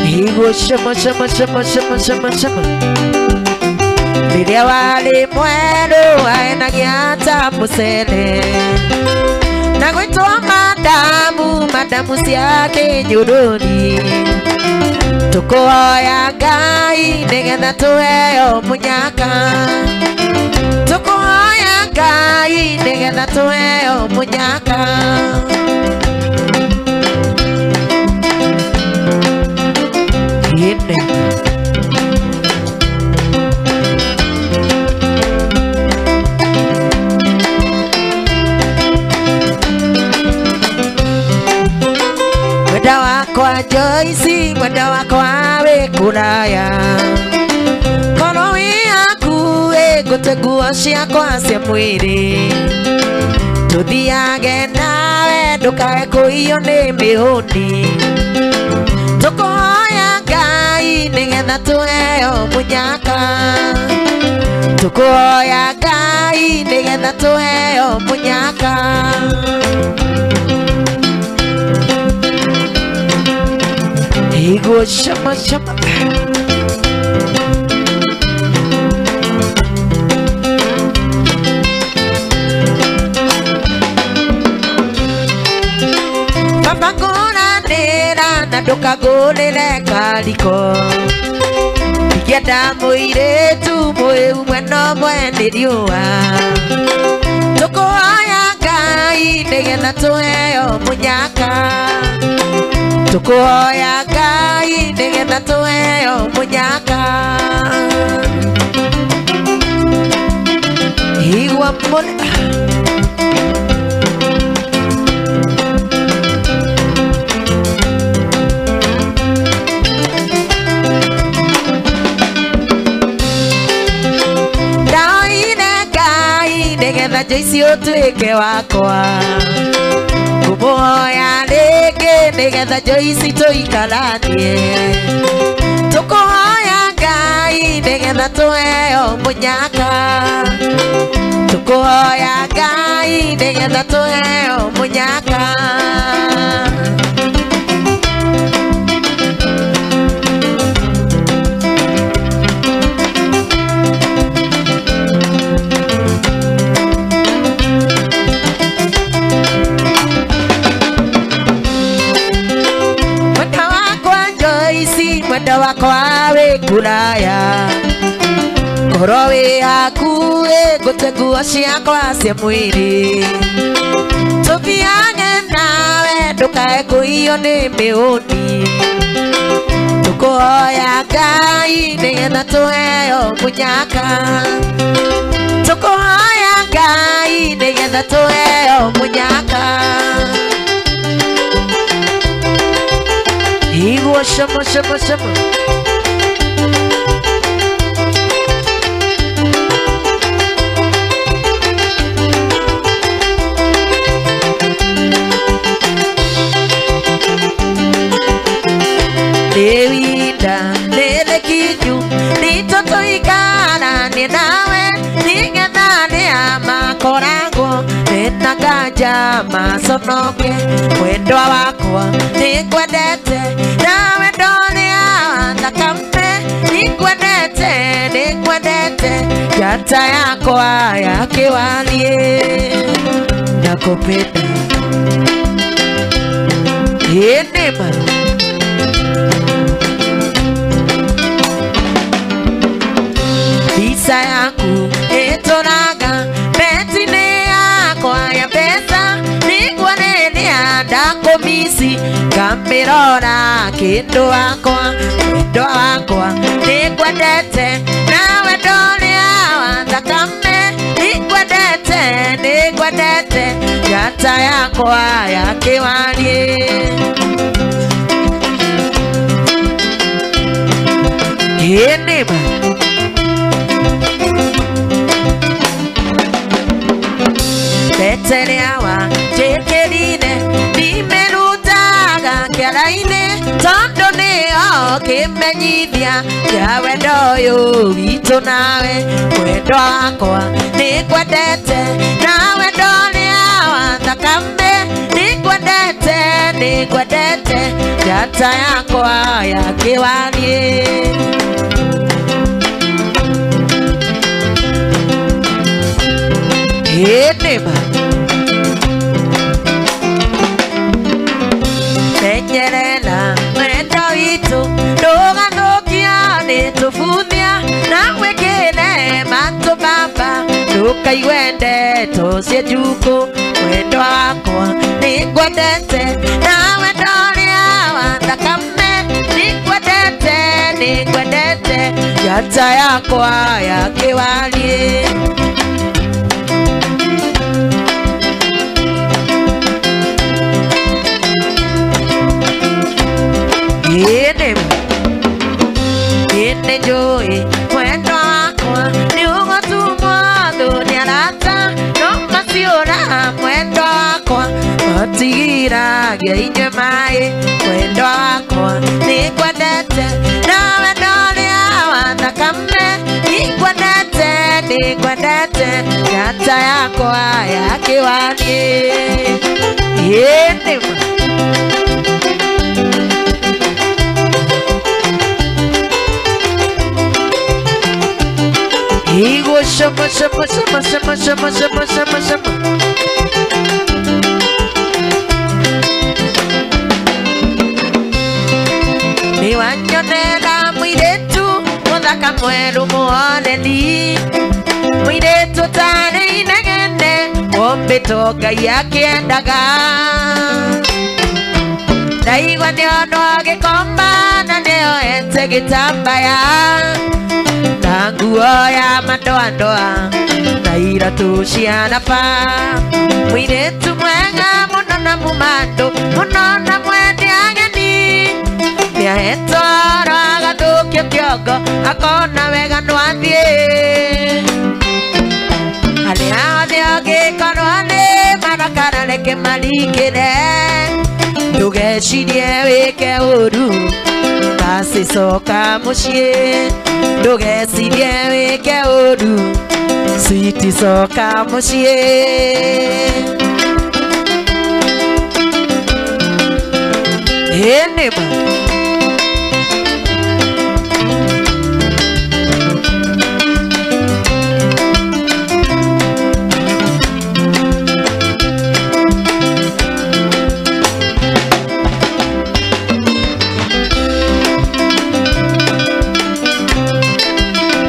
Higo shama shama shama shama shama shama Lidia wali mwendo aina giata musele Nagoitoa madamu siake nyudoni Tukoya gai negetha tuheyo munyaka Tukoya gai negetha tuheyo munyaka Yene Mwenda wakwa Joyce, mwenda wakwa Wekuraya Kono wiaku guteguo ciakwa cia mwiri Tuthiage nawe ndukae kuiyo ni mihuni Tukuhoya Ngai nigetha tuheyo munyaka Tukuhoya Ngai nigetha tuheyo munyaka Higo shama shama Papa gona nera na ndukagurire kaliko Igienda muiretu muiu mwena mwene riua Tukuhoya Ngai nigetha tuheyo munyaka Tukuhoya Ngai nigetha tuheyo munyaka Igwa mole Daine Ngai nigetha Joyce utuike wakwa Kumuhoya rĩngĩ nigetha Joyce tuikaranie Tukuhoya Ngai nigetha tuheyo munyaka Tukuhoya Ngai nigetha tuheyo munyaka Mwenda wakwa Wekuraya Koro wi hakuhi guteguo ciakwa cia mwiri Tuthiage nawe ndukae kuiyo ni mihuni Tukuhoya Ngai nigetha tuheyo munyaka Tukuhoya Ngai nigetha tuheyo munyaka Higo shama shama shama Lewinda lele kinyu nitotoikana nawe nigetha ni amakoragwo nina nganja maconoke Mwendwa wakwa nikwendete nawe ndoria thakame nikwendete njata yakwa ya kiwalie nakupenda Yenema Visa yaku etonaga betine yakwa ya pesa Nikuanenia ndakomisi kamirora kindu wakwa Mwendwa wakwa nikwendete nawe ndoria thakame nikwendete njata yakwa ya kiwalie Yenema Beteleawa jekerine nimerutaga kiaraine Tondo nio kimenyithia kia wendo uyu witu nawe Mwendwa wakwa nikwendete nawe ndoria thakame nikwendete nĩngwendete njata yakwa ya kĩwariĩ nĩma menyerera mwendo witũ ndũgathũkia nĩtũbuthia na gwĩkĩre matũ baba ndũkaigue ndeto cia njukũ mwendo wakwa nĩngwendete nawe ndorĩa wa thakame nĩngwendete njata yakwa ya kĩwariĩ Ine joy mwendo wakwa niũgũtumwo thũniarata no maciũra mwendo wakwa matigiragia inyue maĩ mwendo wakwa nĩngwendete nawe ndorĩa wa thakame nĩngwendete njata yakwa ya kĩwariĩ nĩma Igo shama niwanyonera mũirĩtu mũthaka mwerũ muoneni mũirĩtu tarĩ inegene wombĩtwo Ngai akĩendaga ndaigua nĩondo gĩkomba na nĩoete gĩtambaya na nguo ya madoadoa na iratũ cia naba mũirĩtu mwega mũno na mũmandũ mũno na mwendi ageni nĩahetwo oro agathũkio kĩongo akona wega nĩwathiĩ arĩa othe ũngĩkorwo nĩ marakara reke maringĩre ndũgecirie wĩke ũru basi coka mũciĩ ndũgecirie wĩke ũru switi coka mũciĩ nĩma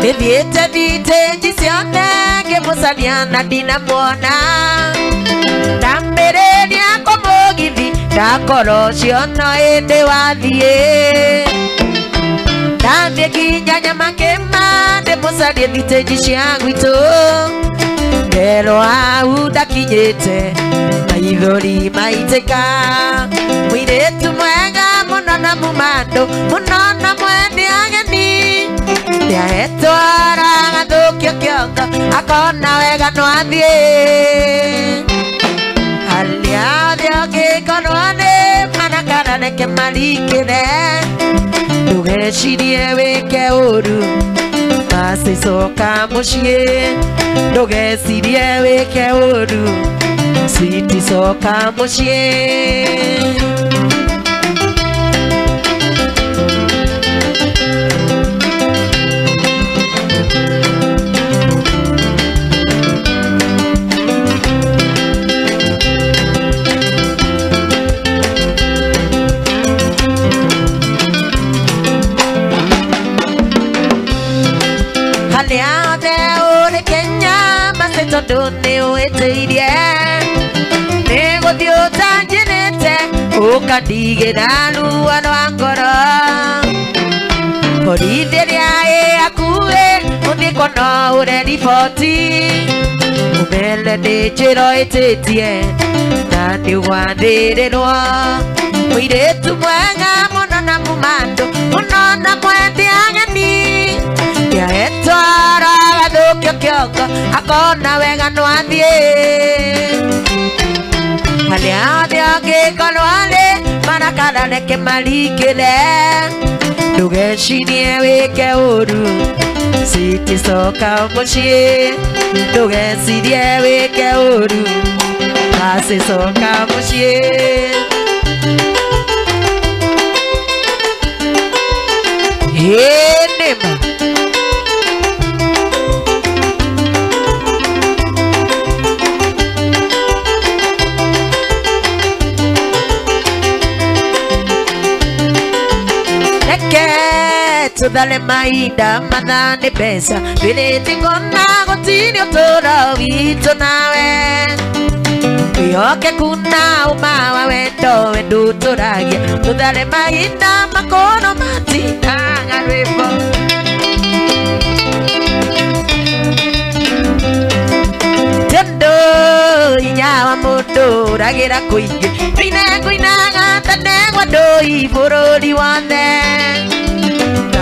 Nithiĩte thitĩnji ciothe ngĩmũcaria na ndinamuona ndambĩrĩria kũmũgithi ndakorwo ciono hĩndĩ wathiĩ ndathiĩ nginya Nyamakĩma ndĩmũcarie thitĩnji cia gwitũ nderwo hau ndakinyĩte maithori maitĩka mũirĩtu mwega mũno na mũmandũ mũno na mwendi ageni nĩahetwo oro agathũkio kĩongo akona wega nĩwathiĩ arĩa othe ũngĩkorwo nĩ marakara reke maringĩre ndũgecirie wĩke ũru basi coka mũciĩ ndũgecirie wĩke ũru switi coka mũciĩ arĩa othe ũrĩ Kenya mace tondũ nĩwĩtĩirie nĩgũthiĩ ũtanjĩrĩte ũkandigĩra ruo rwa ngoro borithi ĩrĩa ĩ hakuhĩ ũthiĩ kuona ũreriboti ũmere nĩ njĩra ĩtĩtie na nĩũgwathĩrĩrwo mũirĩtu mwega mũno na mũmandũ mũno na mwendi ageni nĩahetwo oro agathũkio kĩongo akona wega nĩwathiĩ arĩa othe ũngĩkorwo nĩ marakara reke maringĩre ndũgecirie wĩke ũru switi coka mũciĩ ndũgecirie wĩke ũru basi coka mũciĩ Enema Tudale maida manane pesa Vile tingona gotini otora wito nawe Yoke kuna umawa wendo wendu toragia Tudale maida makono matina ngarwebo Tendo inyawa mundo ragira kuige Vine kuinaga tanegwa doi burodi wande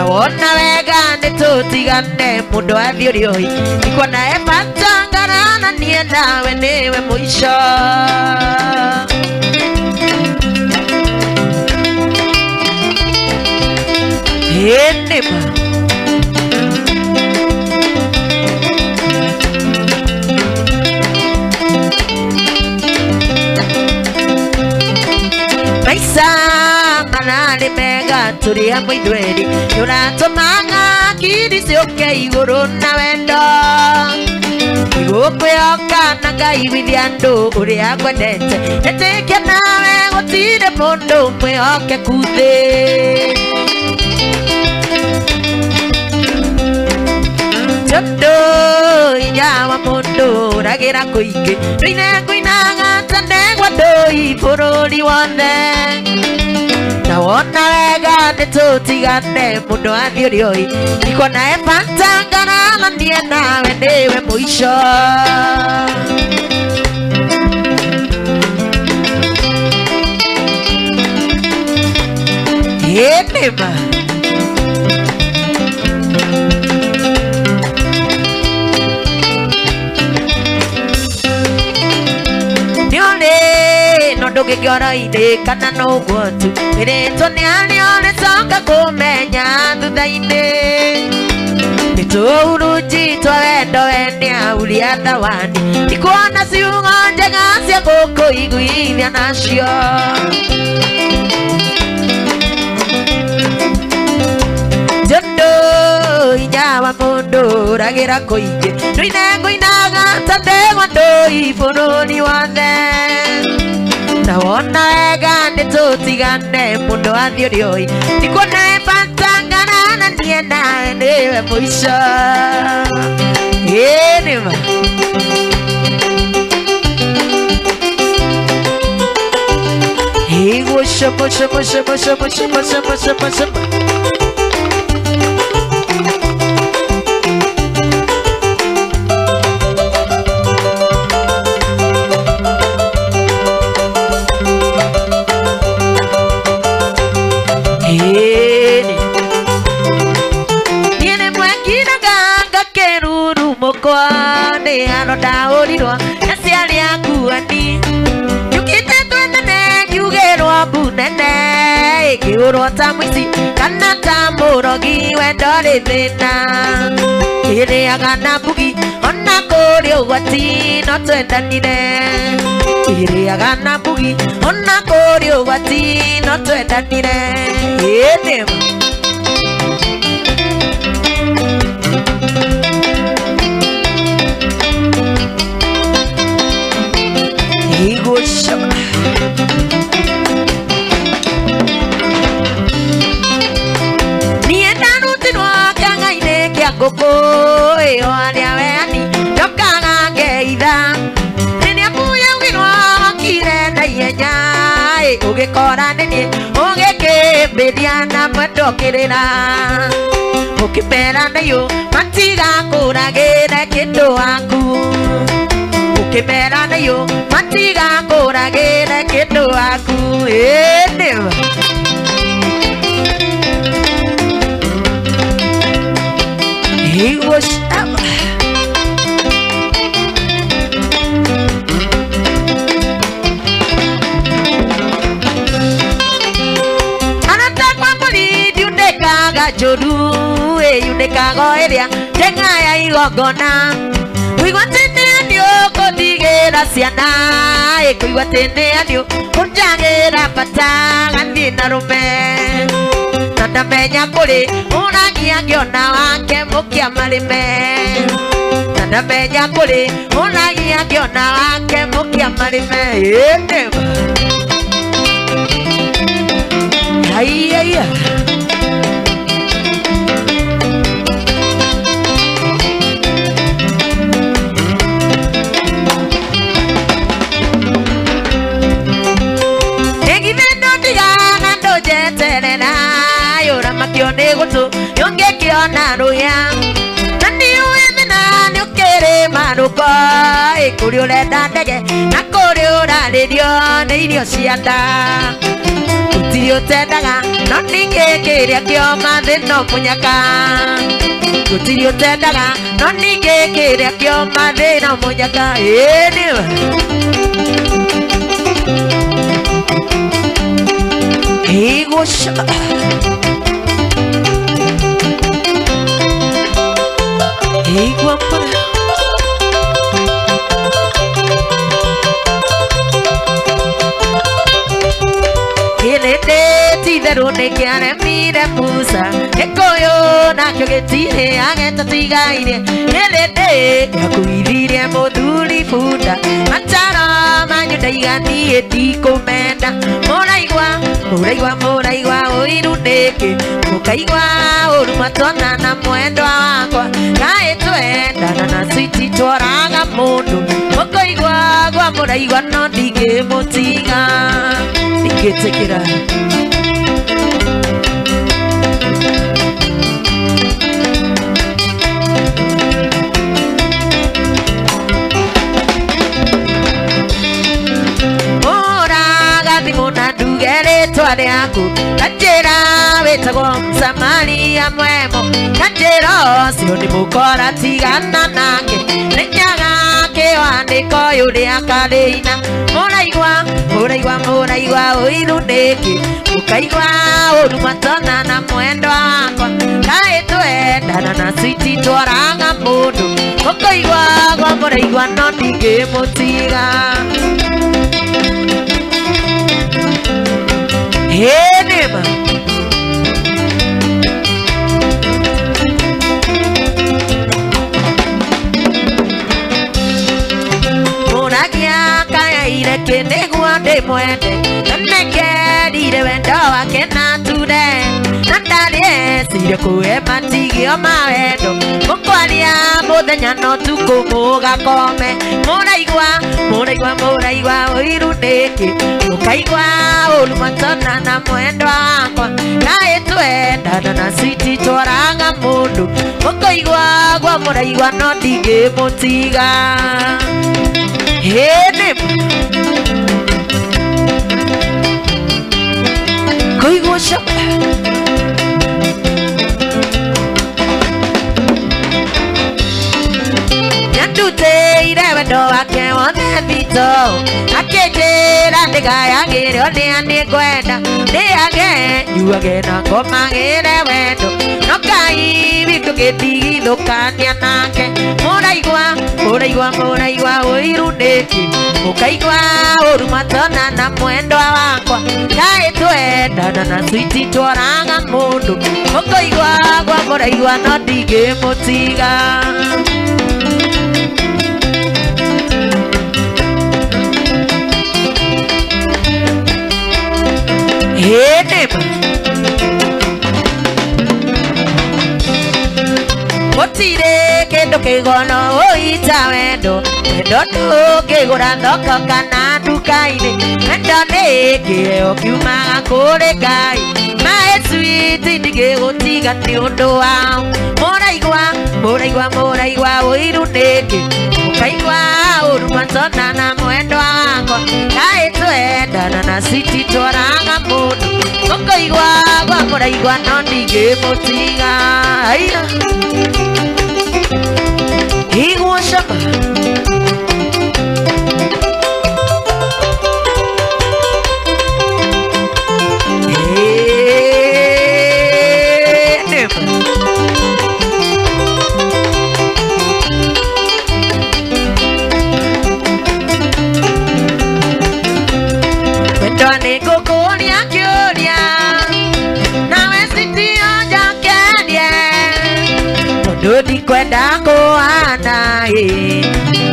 Ona wega nitutigane mundu athiurioi Nikwana epatangana na nie nawe niwe mwisho Enema Maisa manani mega turi hamwe indweri Nuratomanga kiri sioke iguru na wendo Igukweoka na ngai withiandu uria gwendete Netekia nawe gutire mundu mweoke kuthi Tondo inyawa mundu ragira kuingi Rine kuinaga tandegwa doi bururi wonde Na wona wega nitutigane mundu athiurioi Nikona epatangana na nie nawe niwe mwisho Enema Ndoge gyora ide kana no gwotu Ireto ni alione songa kumenya thutha ine Nito uruji twa wendo wenia uria thawani Nikuona ciungo njega cia guku iguithia nacio Jondo inyawa mundu ragira kuingi Rine nguinaga tandegwa ndoi bururi wothe Na wona wega nitutigane mundu athiurioi Nikwana epatangana na nie nawe niwe mwisho Enema Higo shamo shamo shamo shamo shamo shamo shamo shamo Ano daorirwa Nasiali akuani Yukite twendene Kiugerwa bunene Kiurwa tamwisi Kana tamurogi Wendore thina Kiri agana bugi Ona kuri ugwati No twendanire Kiri agana bugi Ona kuri ugwati No twendanire Enema Higo shama Nienda nutinwa kanga ine kia koko Eo alia weani Yokaga ngeitha Nini apuya uginwa wakire na ienya Ugekora nini Ugekembedia na mwendo kirira Ukipera na yu Matiga kuragire kindu waku Ukimera na yo matiga kuragire kindu waku Enema Higo shama Anatakwa polidi undekaga jodu Undekaga eria Tenga ya igogona Wigwatene anio kodigera siana Wigwatene anio Kunjagera pata Gandhi na rume ndamenya kuri unagia ngiona wake mukia marime ndamenya kuri unagia ngiona wake mukia marime ai Makione gutu yonge kiona ruya nani uemena ni ukere maruko ikuri urenda ndege na kuri urarerio ni irio cianda utiri utendaga no ninge kiria kio mathino munyaka utiri utendaga no ninge kiria kio mathino munyaka Igusha Iguapa Kilete tiderune kiane mire musa Ekoyo na kyogetire ageta tigaire Kilete yakuidire moduli fuda Matara manyuda igani etiko menda Moraigwa oiruneke Mukaigwa orumatona na mwendo wakwa Kaetwenda na switi tworaga mundu Mukaigwa gwa moraigwa no ndige mutiga Niketekera Twale yangu kanjera wetagwo Samaria mwemo kanjera sioni mukora tigana nake nenyaga kiwandiko yuria kalina moraigwa oiruneke mukaigwa orumatona na mwendo wakwa kaetwendana na switi tworaga mundu mukaigwa gwa moraigwa no ndigimutiga Henema Moragia kaya ire kene guande mwende Neke dire wendo wake na tude Nandarie sire kue matigio mawendo Mukwalia muthenya no tuko muga kome Moraigwa oiruneke Mukaigwa olumatona na mwendo wakwa Kaetwendana na switi tworaga mundu Mukaigwa gwa moraigwa no ndige mutiga Kuigwa shapa Nyandute ire wendo wake wone vito Akejera ndiga yagire onia nigwenda Ndiage yuage na ngoma gire wendo Nokai vitu getigithukania nake Moraigwa oiruneke Mukaigwa orumatona na mwendo wakwa Kaetwendana na switi tworaga mundu Mukaigwa gwa moraigwa no ndigimutiga Henema Otire kendo kigono oita wendo Wendo tukigura thoko kana dukaine Wendo nikio kiumaga kuri Ngai Mae switi ndigigutiga ti undu wao Moraigwa oiruneke Mukaigwa orumatona na mwendo wakwa Kaetwendana na switi tworaga mundu Mukaigwa gwa moraigwa no ndigimutiga Igwa shaka Wendo nikukuria kiuria Nawe switi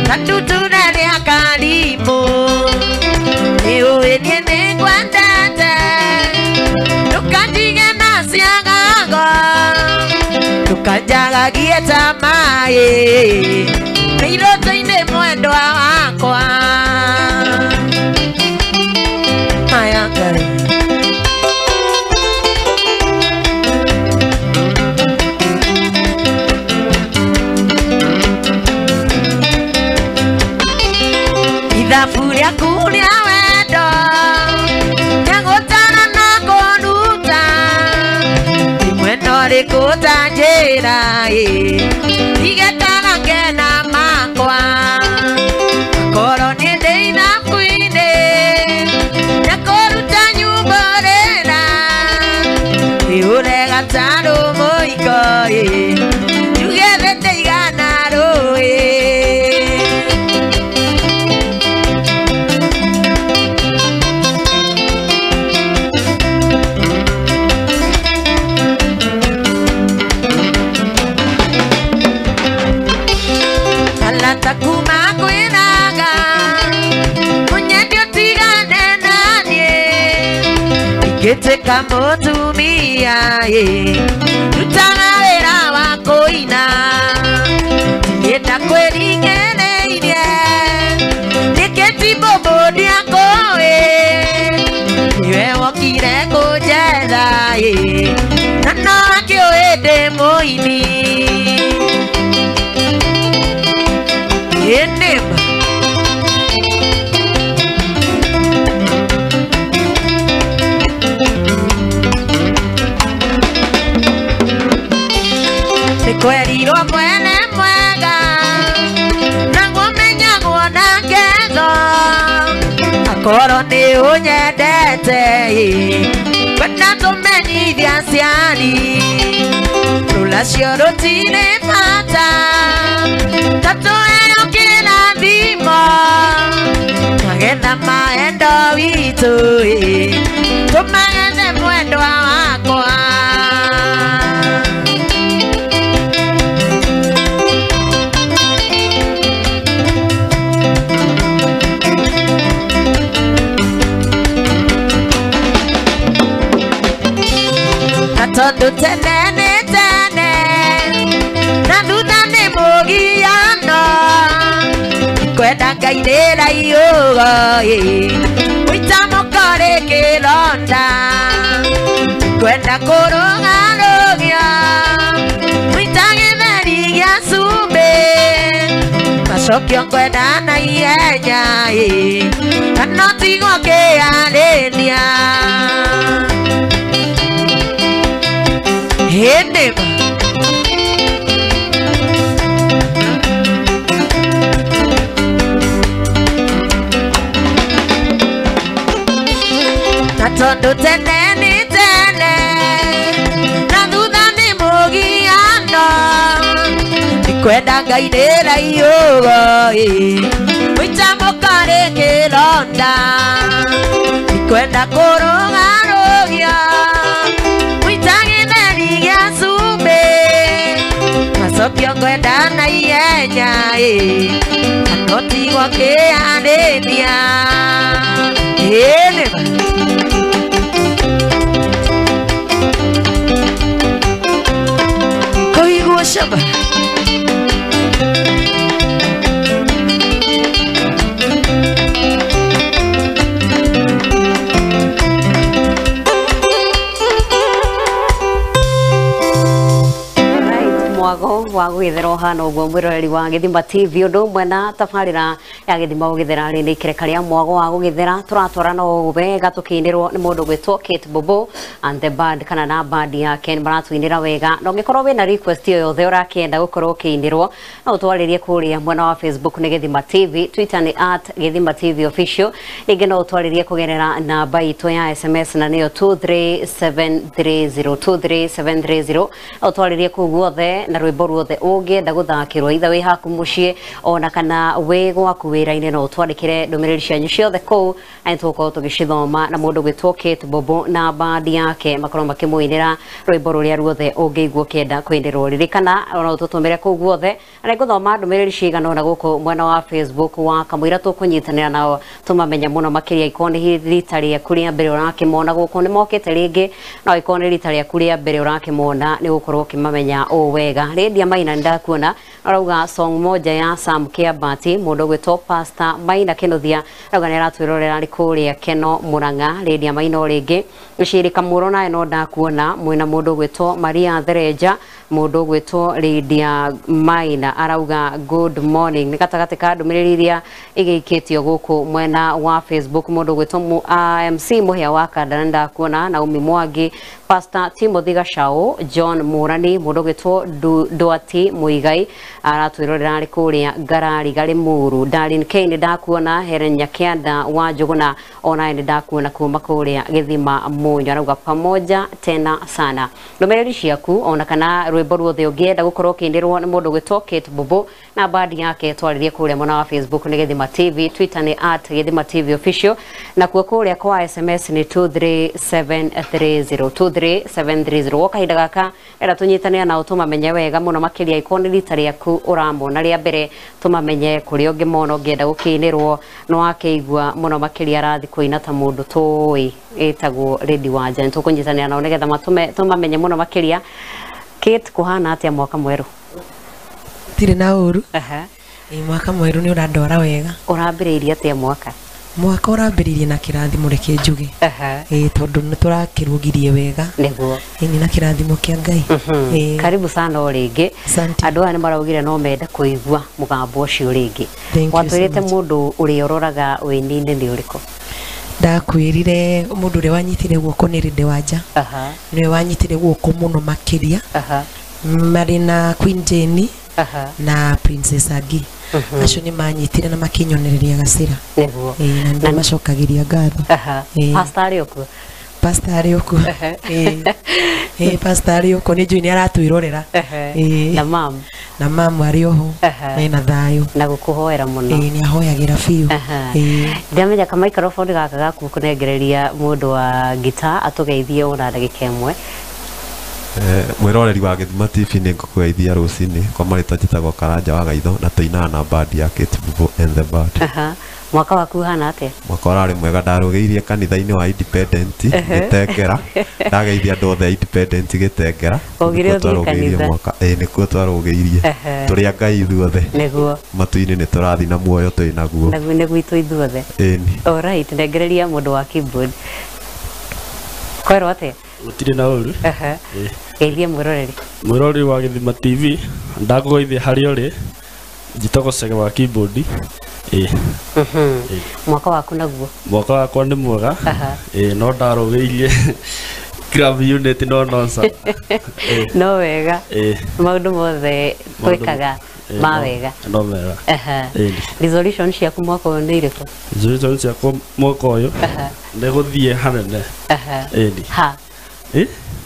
Kandutuna ria karimu Niuenie ni kwendete Tukanjige na ciagago Tukanjagagie tamae Niroto-ini mwendwa wakwa Aya Ngai Ithabu rĩaku rĩa wendo Nyagũtana na kũruta Rimwe no rĩkũtanjĩra Igetaga ngena makwa Korwo nĩ ndĩ ithabu-inĩ Nyakũruta nyumba rĩra Rĩũre gatarũ mũiko Njuge thete igana rũĩ Takuma kwinaga Munyedio tigane nanie Ikiteka mutumia Rutaga wĩra wa kũina Ndienda kwĩringereirie Niketi bobo ndiakũĩ Niwe wokire kũnjetha Na no akĩũĩ ndĩ mũini Enema Nikwerirwo mwene mwega Naguo menyagwo na ngetho Akorwo nĩ ũnyendete Kwenda tũmenyithia ciani Rũracio rũtirĩ bata Tatuheo kĩrathimo Magetha maendo witũ Tũmagethe mwendwa wakwa Na tondũ tene nĩ tene Na thutha nĩ mũgiano Kwenda Ngai nĩra iũgo Gũita mũkore kĩronda Kwenda kũrũgarũgia Gũita gĩtheri gĩa cumbĩ Macokio kwenda na ihenya Kana tigwo kĩarĩnia Hĩndĩma Na tondũ tene nĩ tene Na thutha nĩ mũgiano Kwenda Ngai nĩra iũgo Gũita mũkore kĩronda Kwenda kũrũgarũgia Gũita gĩtheri gĩa cumbĩ Macokio kwenda na ihenya Kana ũtigwo kĩarĩnia Enema Kũigwo camba Mwago wa gwithera hano gwo mwiroreri wa Githima TV undu mwena tabarira ya Githima gugithera ri ni kirekaria mwago wa gugithera turatwarana o wega tukinirwo ni mundu gwitwo Kate Bobo and the band kana na band ya Ken maratwinira wega no ngikorwo wina request yo yothe urakienda gukorwo ukinirwo no twaririe kuria mwena wa Facebook ni Githima TV, Twitter ni @Githima TV official, ningi no twaririe kugerera namba itu ya SMS na niyo 23730 23730 no twaririe ku guothe na rwimbo ruothe ungienda guthakirwo itha wi haku mucii ona kana wi gwaku wira-ini no twandikire ndumiriri cianyu ciothe kuu ani tugukorwo tugicithoma na mundu gwitwo Kate Bobo na bandi yake makorwo makimuinira rwimbo ruria ruothe ungiigua kienda kwindirwo ririkana ona ututumire kuu guothe na nguthoma ndumiriri cigana ona guku mwena wa Facebook wa kamwira tukunyitanira nao tumamenya muno makiria ikoni rita ria kuria mbere urakimona guku ni mokete ringi no ikoni rita ria kuria mbere urakimona ni gukorwo kimamenya o wega Lydia Maina ndakuona arauga song moja ya Sam Kiabati mundu gwitwo Pastor Maina Kenothia arauga ni aratwirorera ri kuria Keno Muranga Lydia Maina ringi gicirika muro nae no ndakuona mwina mundu gwitwo Maria Thereja mundu gwitwo Lydia Maina arauga good morning ni gatagati ka ndumiriri iria igikitio guku mwena wa Facebook mundu gwitwo MC muhia wa Kandara ndakuona na Umi Mwangi Pastor Timothy Gashao John Murani mundu gwitwo Duati Muigai aratwirorera ri kuria Ngarari gari Muru Darlin Kane ndakuona Helen Nyakianda wa Njuguna ona ni ndakuona kuma kuria Githima Munyo arauga pamoja tena sana ndumiriri ciaku ona kana rwimbo ruothe ungienda gukorwo kindirwo ni mundu gwitwo Kate Bobo na bandi yake twaririe kuria mwena wa Facebook ni Githima TV Twitter ni @Githima TV official na kuria kwa SMS ni 23730 23730 wakahinda gaka era tunyitania na utumamenye wega muno makiria ikoni rita riaku uramona ria mbere tumamenye kuri ungi mono ngienda gukinirwo no akeigua muno makiria arathi kuina ta mundu tui etagwo Lady Wanja tukunyitania na nigetha tumamenye muno makiria Kate kuhana atia mwaka mweru tire na uru mwaka mweru ni urandora wega urambiriirie atia mwaka urambiriirie na kirathimo reke njuge tondu ni turakirungirie wega niguo ni na kirathimo kia Ngai karibu sana oringi andu aya ni maraugire no menda kuigua mugambo ucio ringi watwirite mundu uriororaga winine ni uriko ndakwirire mundu uri wanyitire guoko ni Lady Wanja ni wanyitire guoko muno makiria Marina Queen Jane na Princess Agi acio ni manyitire na makinyonereria gacira niguo na macokagiria ngatho Pastor Arioko Pastor Arioko Pastor Arioko ni juni aratwirorera na mam ari oho na thayo na gukuhoera muno ni ahoyagira biu ndamenya kama microphone gaka gaku kunengereria mundu wa guitar atugeithie ona ndagika imwe mwiroreri wa Githima TV ni ngukugeithia rucini kwa marita njitagwo Karanja wa Gaitho na tuina na band ya Kate Bobo and the band mwaka waku hana atia mwaka warari mwega ndarugeirie kanitha-ini wa Independent Gitengera ndageithia andu othe Independent Gitengera ogire kanitha mwaka nikuo twarugeirie turi Ngai ithuothe niguo matu-ini ni turathi na muoyo twi naguo ni gwitu ithuothe alright ndengereria mundu wa keyboard kwero atia utire na uru geithie mwiroreri wa Githima TV ndakugeithia hari uri njitagwo Cege wa keyboard mwaka waku naguo mwaka wakwa ni mwega no ndarugeirie grab unit no nonsa no wega maundu mothe twikaga ma wega no wega resolution ciaku mwaka uyu ni iriku resolution ciaku mwaka uyu ni guthie hanene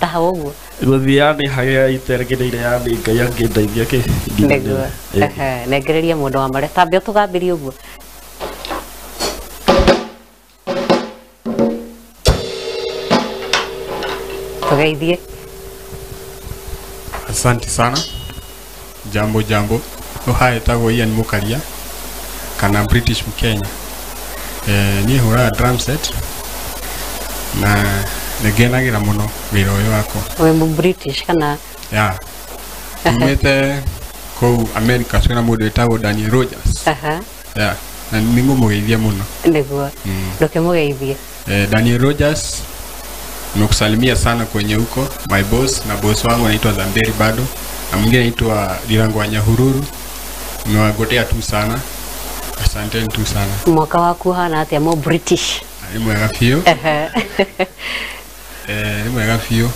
taha uguo guthiani haria iteregereire yani Ngai angindeithia ki nengereria mundu wa mare tambio tugambirie uguo tugeithie asante sana jambo uhae tago Ian Mukaria kana British Mkenya ni hura drum set na negenagira muno wira uyu wako we British kana umete ko America twina mundu etagwo Daniel Rogers na ningu mugeithia muno niguo ndoke mugeithie Daniel Rogers nakusalimia sana kwenye huko my boss na boss wangu anaitwa Zamberi bado na mwingine anaitwa Lirango wa Nyahururu niwagotea tu sana asante tu sana mwaka waku hana atia mo British ni mwega fio ni mwega fio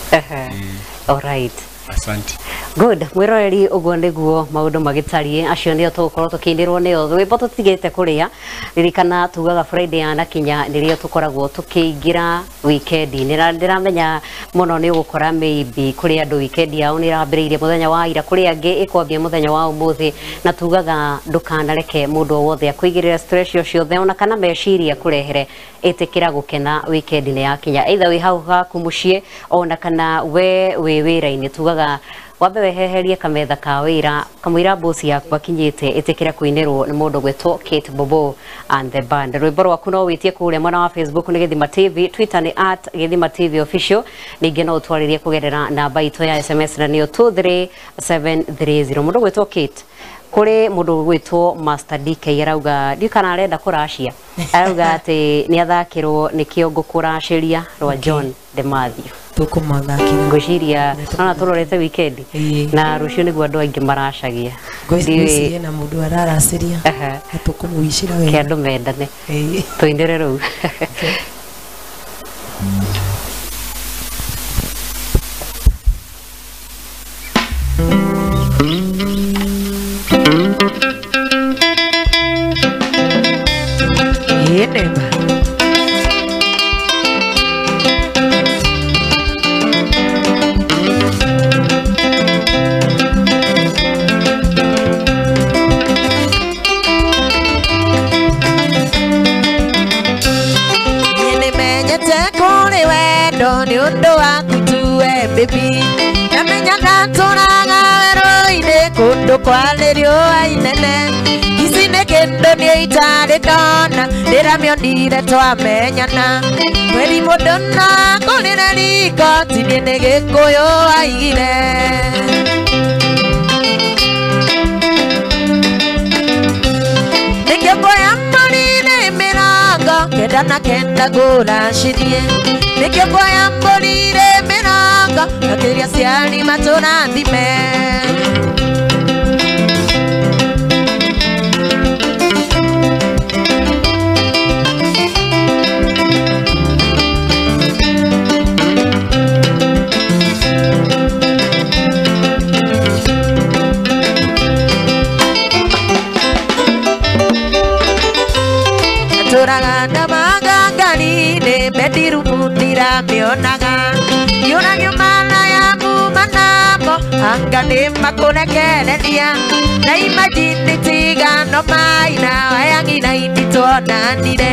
alright Asante. Good. Mwiroreri uguo niguo maundu magitarie acio nio tukorwo tukindirwo nio rwimbo tutigite kuria ririkana tugaga Friday yana kinya nirio tukoragwo tukiingira weekend ndiramenya muno ni ugukora maybe kuri andu weekend yao ni rambiriire muthenya wa ira kuri angi ikwambia muthenya wa umuthi na tugaga ndukanareke mundu wothe akuigirira stress yo ciothe ona kana meciria kurehere itikira gukena weekend ni yakinya either wi hau haku mucii ona kana we wira-ini tugaga wambe weheherie kametha ka wira kamwira boss yaku akinyite itikira kuinirwo ni mundu gwetwo Kate Bobo and the band. Rwimbo rwaku no witie kuria mwana wa Facebook ni Githima TV, Twitter ni @Githima TV official, ningi no utwaririe kugerera namba itu ya SMS na niyo 23730. Mundu gwetwo Kate kuri mundu gwitwo Master DK arauga ndikana arenda kurashia arauga ati ni athakirwo ni kiongo kurashiria rwa John de Matthew tukumathakira ngociria ona turorete weekend na rucio niguo andu aingi marashagia ngwiciria na mundu araraciria tukumwicira wega kiandu mendane tuindire ru baby namenya gaturaga weroine kundu kwalirio ainene ici nĩ kĩndũ niĩ itarĩ ndona ndĩramĩonire twamenyana kweri mũndũ na kũrĩre riko tiniĩ nĩ gĩkũyũ aigire nĩkĩo nguoya mbũri nĩ mĩrongo kenda na kenda ngũracirie nĩkĩo nguoya mbũri nĩ mĩrongo makĩria ciarĩ matũrathime Turaganda magangani bedirumu ndiramionaga yuragio mana ya mumanamo angani makurekereria na imagine tigano maina wayangina indituonanire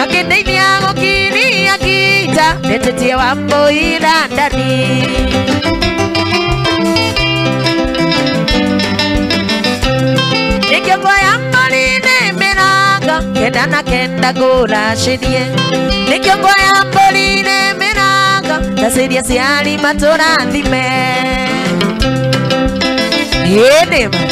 akindeithia gukiria gita ndetetie wambuira ndani nikiogoya mborine kenda na kenda ngũracirie nĩkĩo nguoya mbũri nĩ mĩrango ndaciria ciarĩ matũrathime hĩndĩ ma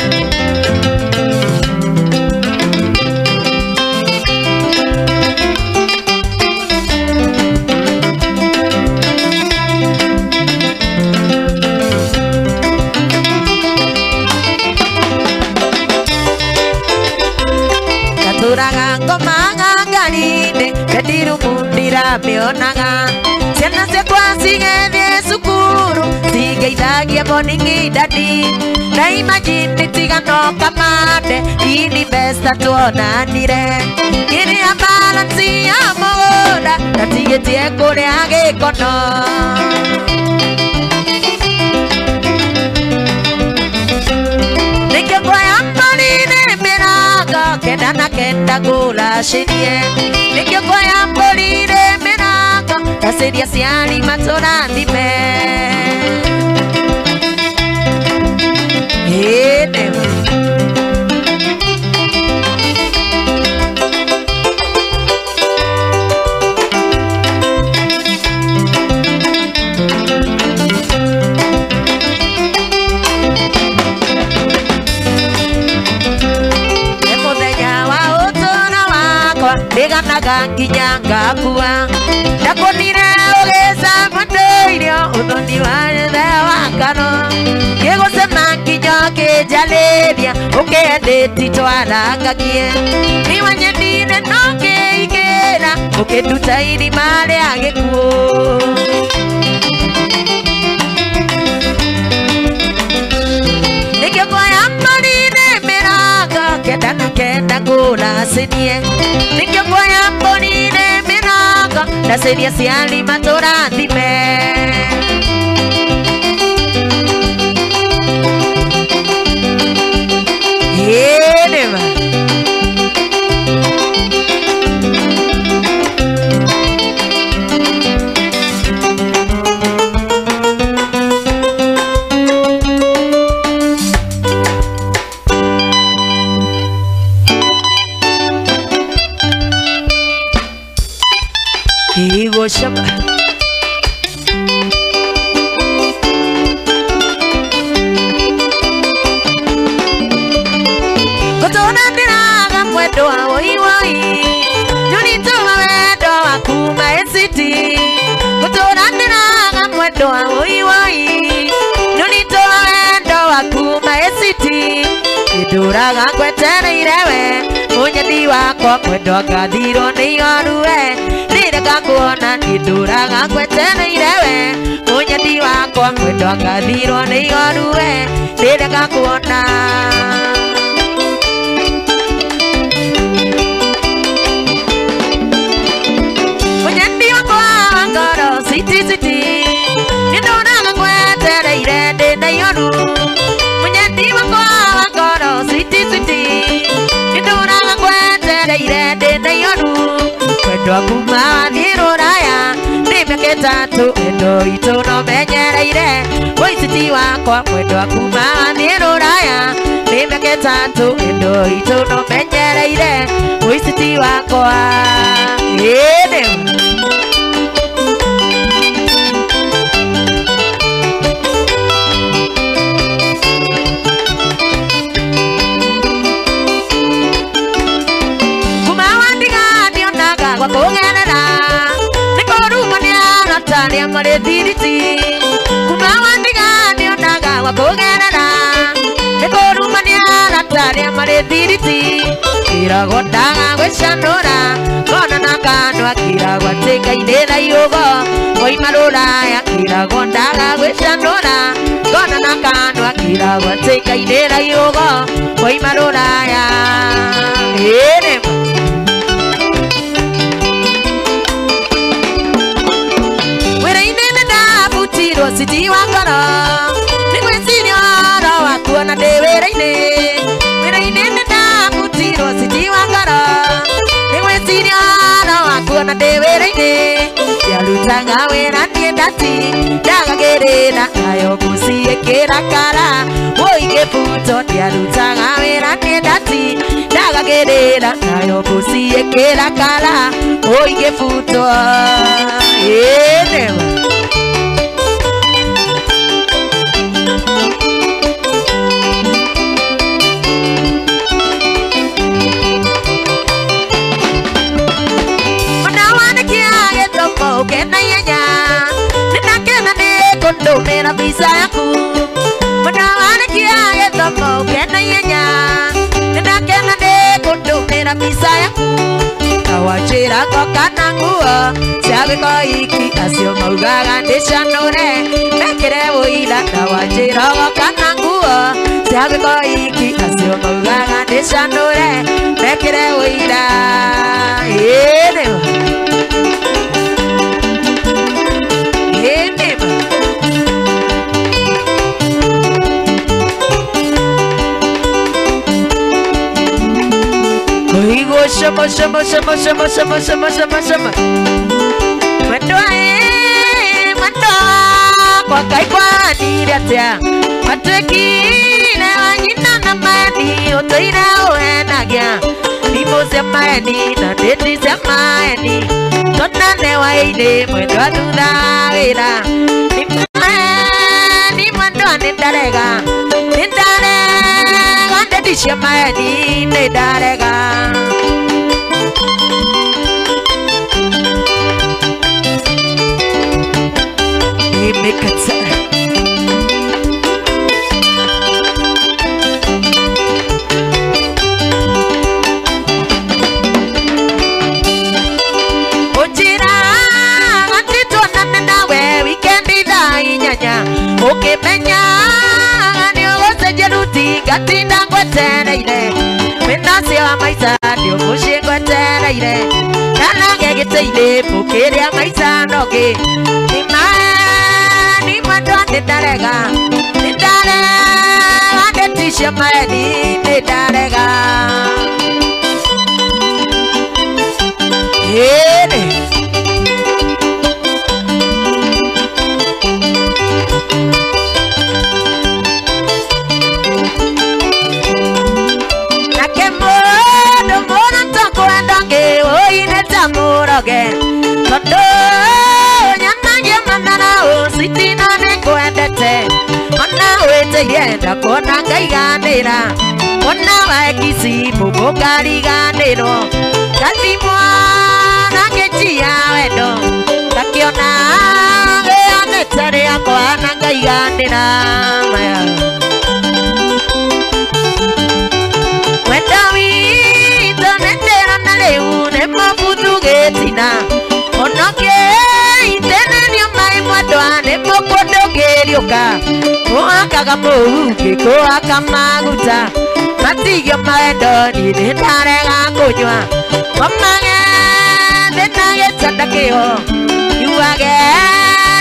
Turaga ngoma ngangani bedirumu ndiramionaga ciana ciakwa cigethie cukuru cigeithagia morning dadi na imagine tigano kamande ini besta tuonanire kĩrĩa balance ya mũgũnda na tigĩtie kũrĩa gĩkono nĩkĩo nguoya mbũri nĩ mĩrango kenda na kenda ngũracirie nĩkĩo nguoya mbũri nĩ mĩrango ndaciria ciarĩ matũrathime hĩndĩ ndĩganaga nginya ngakua ndakonire ũgĩcama ndũirio ũthoni wanethe wa ngano ngĩgũcema nginya ũkĩnjarĩria ũkĩendĩti twarangagie niwanyendire no ngĩigĩra ũkĩnduta irima rĩa gĩkuũ ndacenie ningio kuoya mbonine mĩrongo ndacenia ciali matũrathime nĩma Shama Kotona ndiraga mwendo wa woi Nunituma wendo wa kuma esiti Kotona ndiraga mwendo wa woi Nunituma wendo wa kuma esiti Iduraga kwetereire we Munyeni wakwa mwendo ngathirwo nĩ igoruwe Kuona ninduraga kwetereire we Munyeni wakwa mwendo ngathirwo nĩ igoruwe Ndirega kuona Munyeni wakwa wa ngoro citi citi Ninduraga kwetereire ndĩna igoru Munyeni wakwa wa ngoro citi citi Ninduraga kwetereire ndĩna igoru Mwendo kuma niruraya Nimeke tatu endo itu no menyereire Woiciti wakwa mwendo kuma niruraya Nimeke tatu endo itu no menyereire Woiciti wakwa Ene Mare diriti kuma wandiga nionaga wakogerera ekoru mania ratare mare diriti kira godaga gwecanura kona nakano kira gwateka idera yogo koi marura ya kira godaga gwecanura kona nakano kira gwateka idera yogo koi marura ya ene City wakoro Nigwesirio wakuona dewereine Wiraine nenda kutiro city wakoro Nigwesirio wakuona dewereine Yalutanga wera niendati Dagagerera ayo kusie kera kara Oike puto yalutanga wera niendati Dagagerera ayo kusie kera kara Oike puto Enewa Kena yanya Nina kena ne kondo mera bisa yaku Menawana kia yetomo kena yanya Nina kena ne kondo mera bisa yaku Kawachira ko kanangua Siawe ko iki asio maugaga ndeshanore Mekere woila Kawachira ko kanangua Siawe ko iki asio maugaga ndeshanore Mekere woila Enewa Shama shama shama shama shama shama shama shama Mwendo kwa kai kwa niratia Matwekine wanyina na mani Otoira uenagia Nimo semaeni na deti semaeni Tonane waile mwendo aduda wira Ni mwendo anindarega Nindarega Ndeti semaeni nindarega Mekatsa Ojira Atito nanena we weekendi da inyanya Oke menya Ani ose jeruti Gatinda ngwetere ile Wĩnacio wa maica nĩ mũciĩ ngwetereire kana ngegĩteire mũkĩrĩa maica nogi ni mwendo nĩ ndarega ndetisha maeni nĩ ndarega Kondo nyanangia manana o sitina ne kwendete ona weteire kuona ngaiganira ona waekisi mugo kariganiro kathimwa na kejia wendo kakiona weonete yakwa na ngaiganira maya wenda wito netera na rĩu nĩ mabuthu gĩtina onoke itenenio mai mwandwa nĩ mũkũndũ ngĩriũka mũhakaga mũhungi kũhaka maguta matigio mawendo niĩ nĩ ndarega kũnyua komage thĩna gĩtanda kĩho nyuage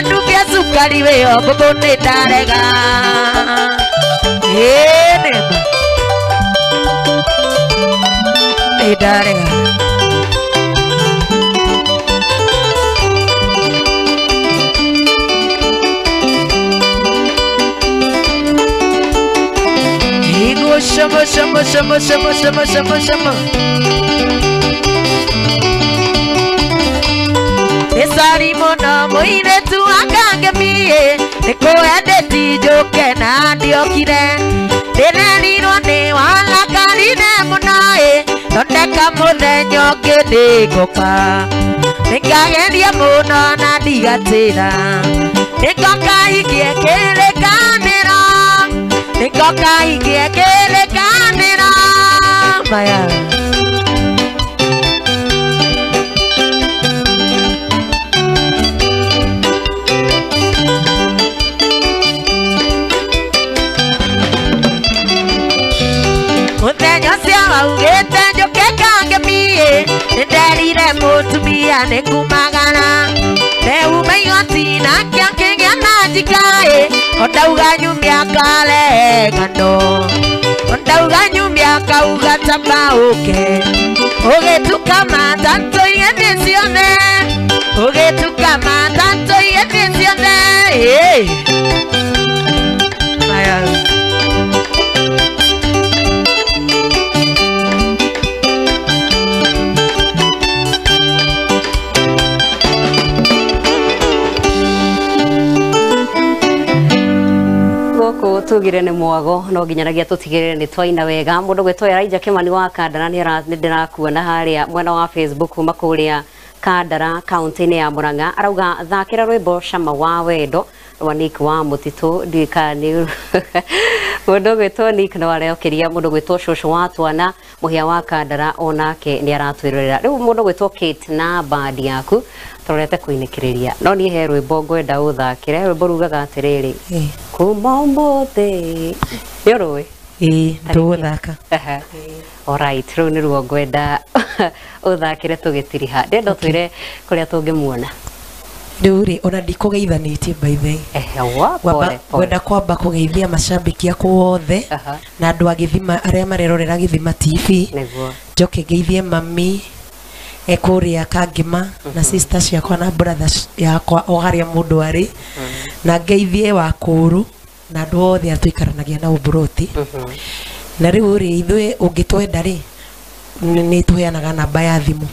nduge cukari wĩho ngũkũ nĩ ndarega nĩ ndarega Shama shama shama shama shama shama shama Esari mona moine tu akangemie Nikuendeti joke na ndiokire Ndenenirwo nĩ walakarine mũno Tondeka mũthenya ũngĩ ndĩngũka Nĩngageria mũno na ndigatĩra Nĩngoka ikie kĩrĩkanĩro Nĩngoka ikie kĩrĩkanĩro Maya Mũthenya ũcio waugĩte njũke kangemie Nĩnderire mũtumia nĩkumagara Ndeuma igoti nakĩo kĩgĩa na njikaĩ Ondauga nyumia kale ngano Ondauga nyumia kauga tamauke Ũgĩtuka matatũ igĩthĩ ciothe Ũgĩtuka matatũ igĩthĩ ciothe Maya tugire nĩ mwago no nginyanagia tutigire nĩ twaina wega mũndũ gwĩtwo Elijah Kimani wa Kandara nĩ ndĩrakuona harĩa mwena wa Facebook makũrĩa Kandara kaunti-inĩ ya Murang'a arauga thakĩra rwĩmbo cama wa wendo rwa Nick wa Mũtitũ ndikani mũndũ gwĩtwo Nick no areokeria mũndũ gwĩtwo Shosho wa Twana mũhĩa wa Kandara onake nĩ aratwĩrorera rĩu mũndũ gwĩtwo Kate na bandi yaku tũrete kũinĩkĩrĩria no niĩ he rwĩmbo ngwenda ũthakĩre rwĩmbo rugaga atĩrĩrĩ kuma ũmũthĩ nĩũrũĩ ndũgũthaka alright rĩu nĩruo ngwenda ũthakĩre tũgĩtiriha ndenda ũtwĩre kũrĩa tũngĩmuona rĩu rĩ ona ndikũgeithanĩtie by the way ngwenda kwamba kũgeithia macambĩki akwa othe na andũ a Gĩthima arĩa marerorera Gĩthima TV njoke ngeithie mami ekũrĩa Kangima na sister ciakwa na brothers yakwa o harĩa mũndũ arĩ na ngeithie Wakũrũ na andũ othe atũikaranagia na Ũmburoti na rĩu rĩ ithuĩ ũngĩtwenda rĩ nĩ tũheanaga namba ya thimũ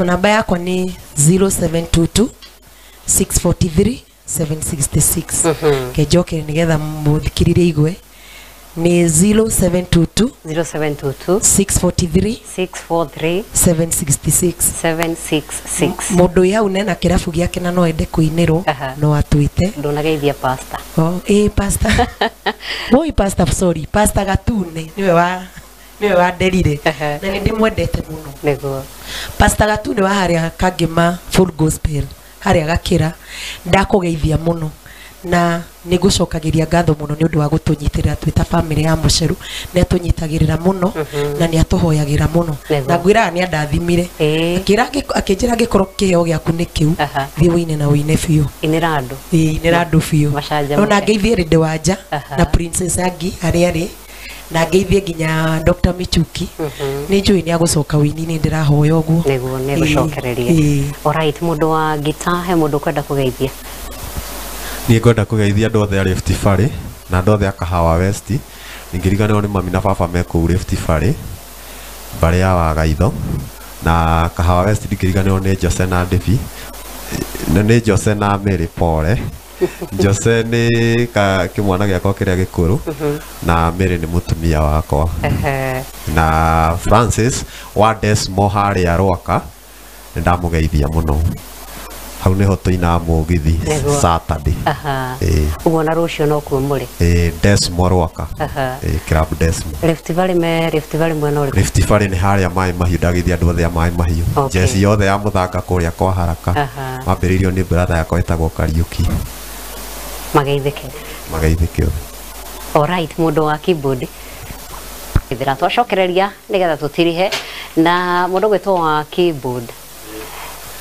namba yakwa nĩ 0722 643 766 kejoke nĩgetha mũthikiririe igwe ni 0722 643 766 mundu yau nena kirabu giake na no ende kuinirwo no atwite ndunageithia pastor pastor boy pastor sorry pastor Gatune niwe wa derire na ni ndimwendete muno niguo pastor Gatune wa haria Kangima full gospel haria Gakira ndakugeithia muno na nigucokagiria ngatho muno ni undu wa gutunyitirira twita family ya Muceru ne tunyitagirira muno na ni atuhoyagira muno na ngwira ni andathimire akira gikorwo kio giaku ni kiu thi wine na wine biu inirando biu ona ngeithie rinde wanja na Princess Agi ari na ngeithie nginya Dr. Michuki ni njui ni agucoka wini ni ndirahoya uguo niguo ni gucokereria alright mundu wa guitar he mundu kwenda kugeithia ni ngwenda kugeithia andu othe a Rift Valley na andu othe a Kahawa West ningiriganirwo ni mami na baba me kuu Rift Valley bari ya Wagaitho na Kahawa West ningiriganirwo ni Jose na Devi na ni Jose na Mary Pole Jose ni kimwana giakwa kiria gikuru na Mary ni mutumia wakwa na Francis wa Desmo haria Rwaka ndamugeithia muno hau niho tuina mugithi Saturday uguo na rucio no kuo muri Desmo Rwaka club Desmo Rift Valley mwena uri Rift Valley ni haria mai mahiu ndagithia andu othe a mai mahiu jesi yothe ya muthanga kuria kwa haraka mambiririo ni brother yakwa etagwo Kariuki mageithike alright mundu wa keyboard ithira twacokereria nigetha tutirihe na mundu gwitwo wa keyboard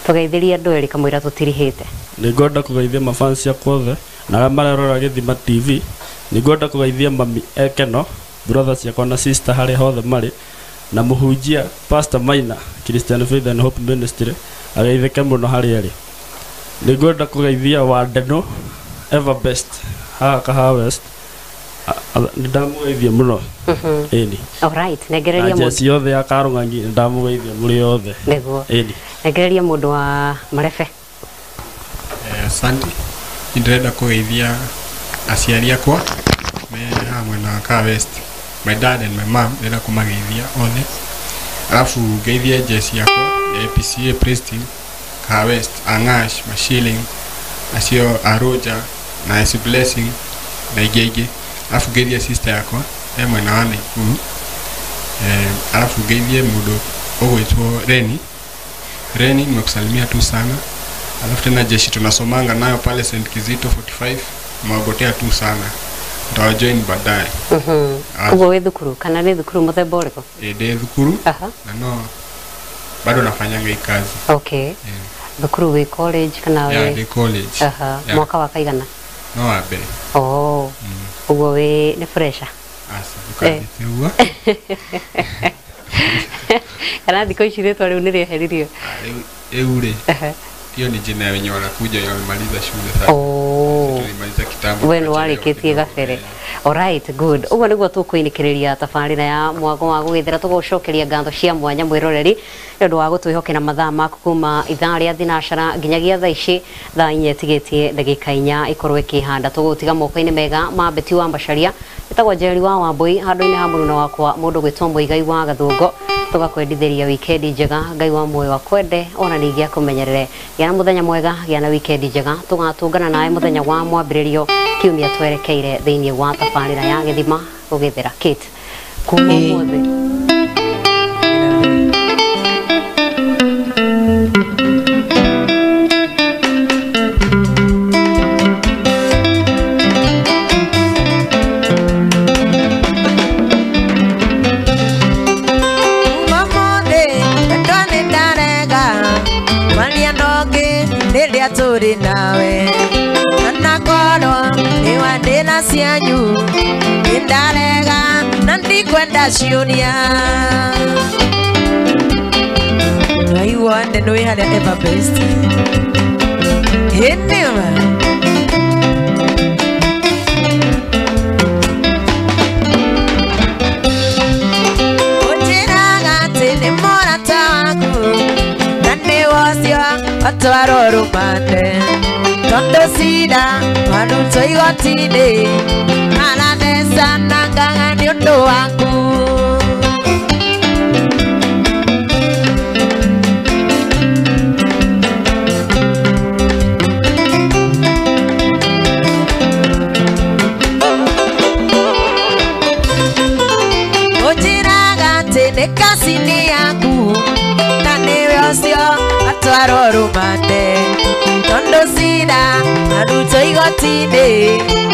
tugeithiria andu eri kamwira tutirihite ni ngwenda kugeithia mafans yakwa othe na arĩa marerora Gĩthima TV ni ngwenda kugeithia mami Ekeno brothers yakwa na sister harĩa hothe marĩ na mũhunjia Pastor Maina Christian Faith and Hope Ministry ageithike mũno harĩa arĩ ni ngwenda kugeithia Wandeno Ever Best Kahawa West ndamugeithia muno eni alright negereria mundu jesi yothe ya Karungangi ndamugeithia muri yothe niguo eni negereria mundu wa Marebe asante ndirenda kugeithia aciari akwa me hamwe na Kahawa West my dad and my mom ndenda kumageithia othe alafu geithia jesi yakwa APCA Preston Kahawa West Angash Mashilling acio Aroja na isi blessing na igege alafu geithia sister yakwa mwena wa Naikuru alafu geithia mundu ugwitwo Reni nimekusalimia tu sana alafu tena jeshi tunasomanga nayo pale St. Kizito 45 magotea tu sana ntawajoin baadaye ugo we thukuru kana ni thukuru muthemba uriko de thukuru na no bado nafanyanga ikazi okay thukuru we college kana we de college mwaka wa kaigana no abe ugo we ni fresher ukadithua kana thiko ici ritwa riu ni riheririo eure hiyo ni jina wenye wanakuja wamemaliza shule sasa tulimaliza kitambo we ni warikitie gabere alright good uguo niguo tukuinikiriria tabarira ya mwago wa gugithira tugucokeria ngatho cia mwanya mwiroreri ni undu wa gutwihokera mathaa maku kuma ithaa ria thinashara nginyagia thaa ici thaa inya tigetie ndagika 4 ikorwo ikihanda tugutiga moko-ini mega ma Beti wa Mbacaria itagwa Jerry wa Wambui handu-ini ha mũruna wakwa mundu gwitwo Muigai wa Gathungo tugakwendithĩria weekend njega Ngai wa muoyo wa kwende ona ningi akumenyerere gĩa na muthenya mwega gĩa na weekend njega tugatungana nawe muthenya wa mwambĩrĩrio kiumia twerekeire thĩinĩ wa tabarĩra ya Gĩthima gũgĩthera Kate kuma ũmũthĩ turi nawe nanakorwo ni wandina cianyu nindarega na ndikwenda ciuria Ngai wande nwi haria Ever Best hinima ujiraga ati ni mũrata waku na nĩ wocio atwaro rumande tondo cira marutwo igoti-inĩ aratheca na ng'ang'a nĩ ũndũ waku ũnjĩraga atĩ nĩ kacini yaku na nĩwe ũcio atwarwo rumande tondo cira cira arutwo igoti-inĩ